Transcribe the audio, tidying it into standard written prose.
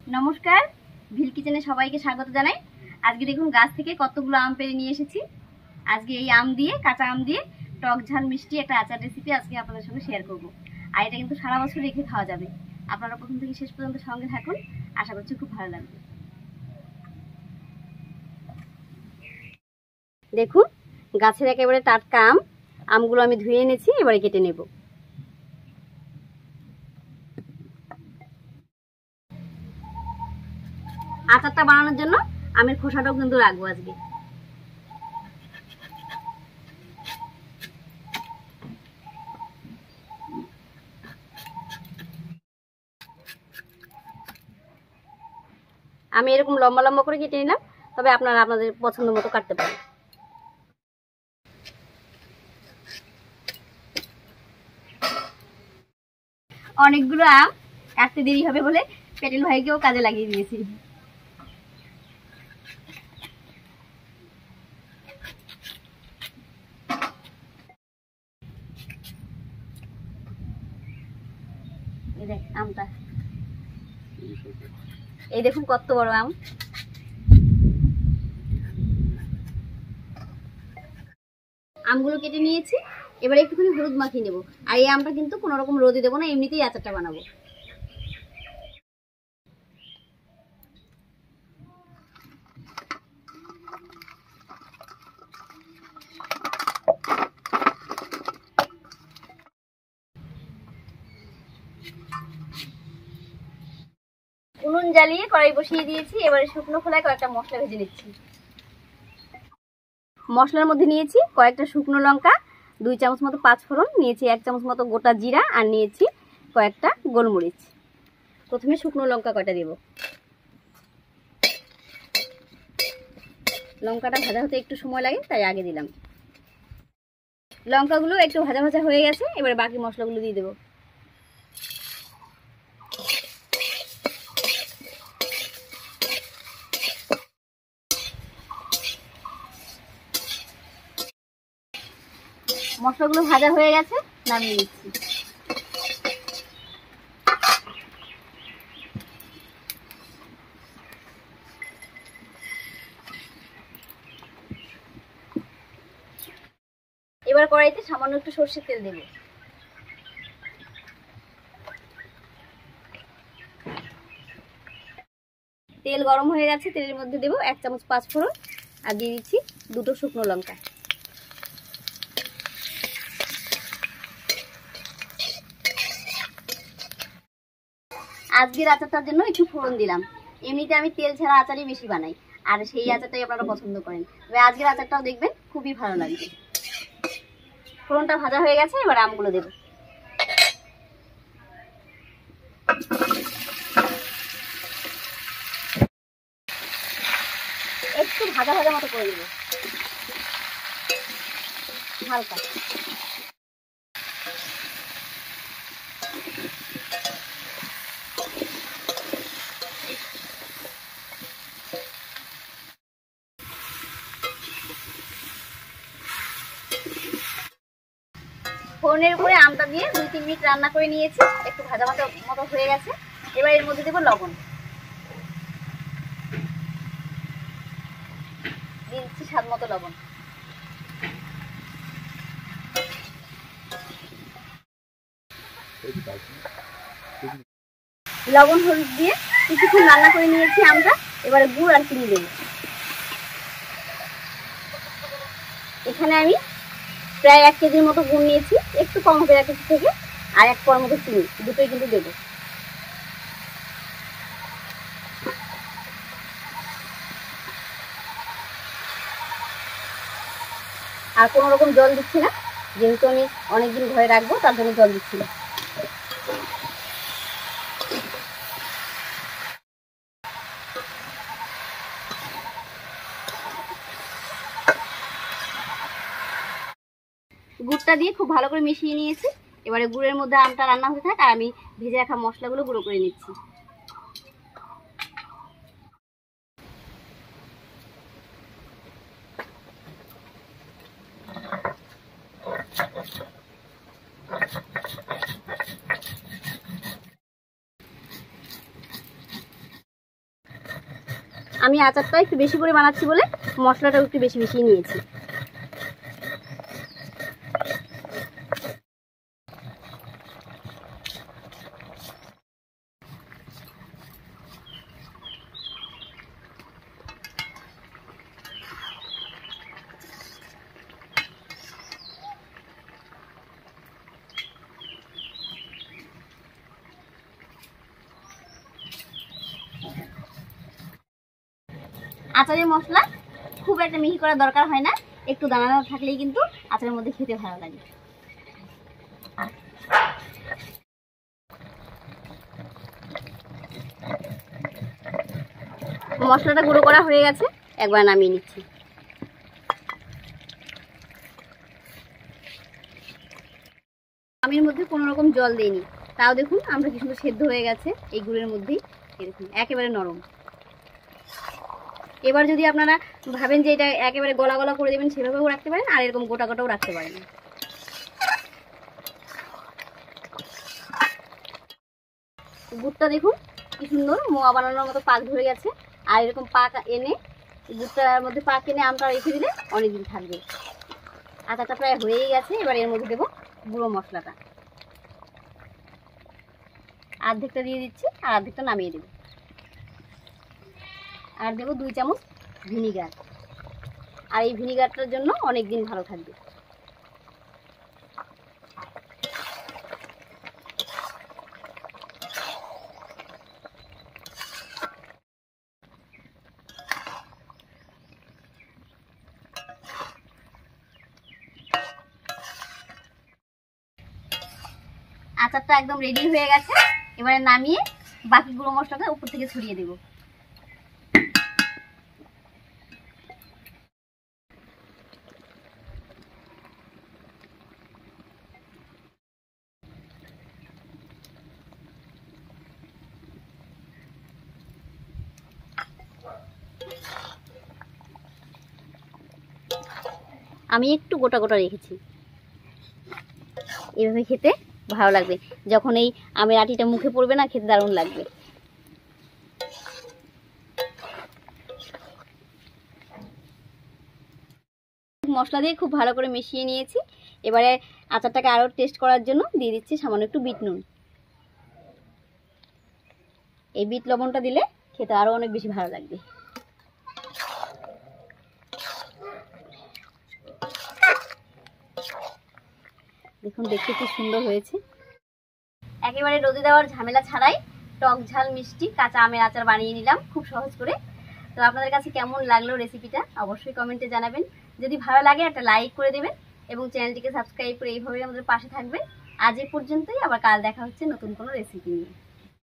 নমস্কার, ভিল কিচেনে সবাইকে স্বাগত জানাই। আজকে দেখুন গাছ থেকে কতগুলো আম পেড়ে নিয়ে এসেছি। আজকে এই আম দিয়ে, কাঁচা আম দিয়ে টক ঝাল মিষ্টি একটা আচার রেসিপি আজকে আপনাদের সঙ্গে শেয়ার করব। আর এটা কিন্তু সারা বছর রেখে খাওয়া যাবে। আপনারা প্রথম থেকে শেষ পর্যন্ত সঙ্গে থাকুন, আশা করছি খুব ভালো লাগবে। দেখুন গাছের একেবারে টাটকা আম, আমগুলো আমি ধুয়ে এনেছি, এবারে কেটে নেব। আচারটা বানানোর জন্য আমের খোসাটাও কিন্তু রাখবো আজকে। আমি এরকম লম্বা লম্বা করে কেটে নিলাম, তবে আপনারা আপনাদের পছন্দ মতো কাটতে পারেন। অনেকগুলো আম, কাটতে দেরি হবে বলে পেটেল ভাইকেও কাজে লাগিয়ে দিয়েছি। আমটা এই দেখুন কত বড় আম। আমগুলো কেটে নিয়েছি, এবারে একটুখানি হলুদ মাখিয়ে নেবো। আর এই আমটা কিন্তু কোনো রকম রোদে দেবো না, এমনিতেই আচারটা বানাবো। উনুন জ্বালিয়ে কড়াই বসিয়ে দিয়েছি, এবারে শুকনো খোলায় কয়েকটা মশলা ভেজে নিচ্ছি। মশলার মধ্যে নিয়েছি কয়েকটা শুকনো লঙ্কা, 2 চামচ মতো 5 ফোড়ন, নিয়েছি 1 চামচ মতো গোটা জিরা, আর নিয়েছি কয়েকটা গোলমরিচ। প্রথমে শুকনো লঙ্কা কয়টা দেব। লঙ্কাটা ভাজা হতে একটু সময় লাগে, তাই আগে দিলাম। লঙ্কাগুলো একটু ভাজা ভাজা হয়ে গেছে, এবারে বাকি মশলাগুলো দিয়ে দেবো। মশলাগুলো ভাজা হয়ে গেছে, নামিয়ে নিচ্ছি। এবার কড়াইতে সামান্য একটু সরষের তেল দেব। তেল গরম হয়ে গেছে, তেলের মধ্যে দেব 1 চামচ 5 ফোড়ন, আর দিয়ে দিচ্ছি 2টো শুকনো লঙ্কা। আজকের আচারটার জন্য একটু ফোড়ন দিলাম। এমনিতে আমি তেল ছাড়া আচারই বেশি বানাই, আর সেই আচারটাই আপনারা পছন্দ করেন, তবে আজকের আচারটাও দেখবেন খুবই ভালো লাগবে। ফোড়নটা ভাজা হয়ে গেছে, এবার আমগুলো দেব। একটু ভাজা ভাজা মতো করে দেব, হালকা। ফোড়নের উপরে আমটা দিয়ে 2-3 মিনিট রান্না করে নিয়েছি, একটু ভাজা ভাজা মতো হয়ে গেছে। এবার এর মধ্যে দেবো লবণ, দিয়ে দিচ্ছি স্বাদ মতো লবণ। লবণ হলুদ দিয়ে কিছুক্ষণ রান্না করে নিয়েছি আমটা, এবারে গুড় আর চিনি দেব। এখানে আমি প্রায় 1 কেজির মতো গুড় নিয়েছি, একটু কম হবে 1 কেজি থেকে, আর 1 পোয়ার মতো চিনি, দুটোই কিন্তু দেবো। আর কোনো রকম জল দিচ্ছি না, যেহেতু আমি অনেকদিন ঘরে রাখবো, তার জন্য জল দিচ্ছি না। গুড়টা দিয়ে খুব ভালো করে মিশিয়ে নিয়েছি, এবারে গুড়ের মধ্যে আমটা রান্না হতে থাক, আর আমি ভেজে রাখা মশলাগুলো গুঁড়ো করে নিচ্ছি। আমি আচারটা একটু বেশি করে বানাচ্ছি বলে মশলাটাও একটু বেশি বেশি নিয়েছি। আচারের মশলা খুব একটা মিহি করার দরকার হয় না, একটু দানা দানা থাকলেই কিন্তু আচারের মধ্যে খেতে ভালো লাগে। মশলাটা গুঁড়ো করা হয়ে গেছে, একবার নামিয়ে নিচ্ছি। আমের মধ্যে কোনো রকম জল দেইনি, তাও দেখুন আমরা কি সুন্দর সেদ্ধ হয়ে গেছে এই গুড়ের মধ্যেই। এরকম একেবারে নরম। এবার যদি আপনারা ভাবেন যে এটা একেবারে গলা গলা করে দেবেন সেভাবেও রাখতে পারেন, আর এরকম গোটা গোটাও রাখতে পারেন। গুড়টা দেখুন কি সুন্দর মোয়া বানানোর মতো পাক ধরে গেছে। আর এরকম পাক এনে গুড়টার মধ্যে পাক এনে আমটা রেখে দিলে অনেকদিন থাকবে। আচারটা প্রায় হয়েই গেছে। এবার এর মধ্যে দেবো গুঁড়ো মশলাটা, অর্ধেকটা দিয়ে দিচ্ছি আর অর্ধেকটা নামিয়ে দেবো। আর দেবো 2 চামচ ভিনিগার, আর এই ভিনিগারটার জন্য অনেক দিন ভালো থাকবে। আচারটা একদম রেডি হয়ে গেছে। এবারে নামিয়ে বাকি গুঁড়ো মশলাটা উপর থেকে ছড়িয়ে দেবো। আমি একটু গোটা গোটা রেখেছি, এভাবে খেতে ভালো লাগবে। যখন এই আমের আটিটা মুখে পড়বে না, খেতে দারুণ লাগবে। মশলা দিয়ে খুব ভালো করে মিশিয়ে নিয়েছি। এবারে আচারটাকে আরও টেস্ট করার জন্য দিয়ে দিচ্ছি সামান্য একটু বিট নুন। এই বিট লবণটা দিলে খেতে আরও অনেক বেশি ভালো লাগবে। দেখুন দেখতে কি সুন্দর হয়েছে। একেবারে রোদে দেওয়ার ঝামেলা ছাড়াই টক ঝাল মিষ্টি কাঁচা আমের আচার বানিয়ে নিলাম খুব সহজ করে। তো আপনাদের কাছে কেমন লাগলো রেসিপিটা অবশ্যই কমেন্টে জানাবেন। যদি ভালো লাগে একটা লাইক করে দেবেন এবং চ্যানেলটিকে সাবস্ক্রাইব করে এইভাবে আমাদের পাশে থাকবেন। আজ এই পর্যন্তই, আবার কাল দেখা হচ্ছে নতুন কোনো রেসিপি নিয়ে।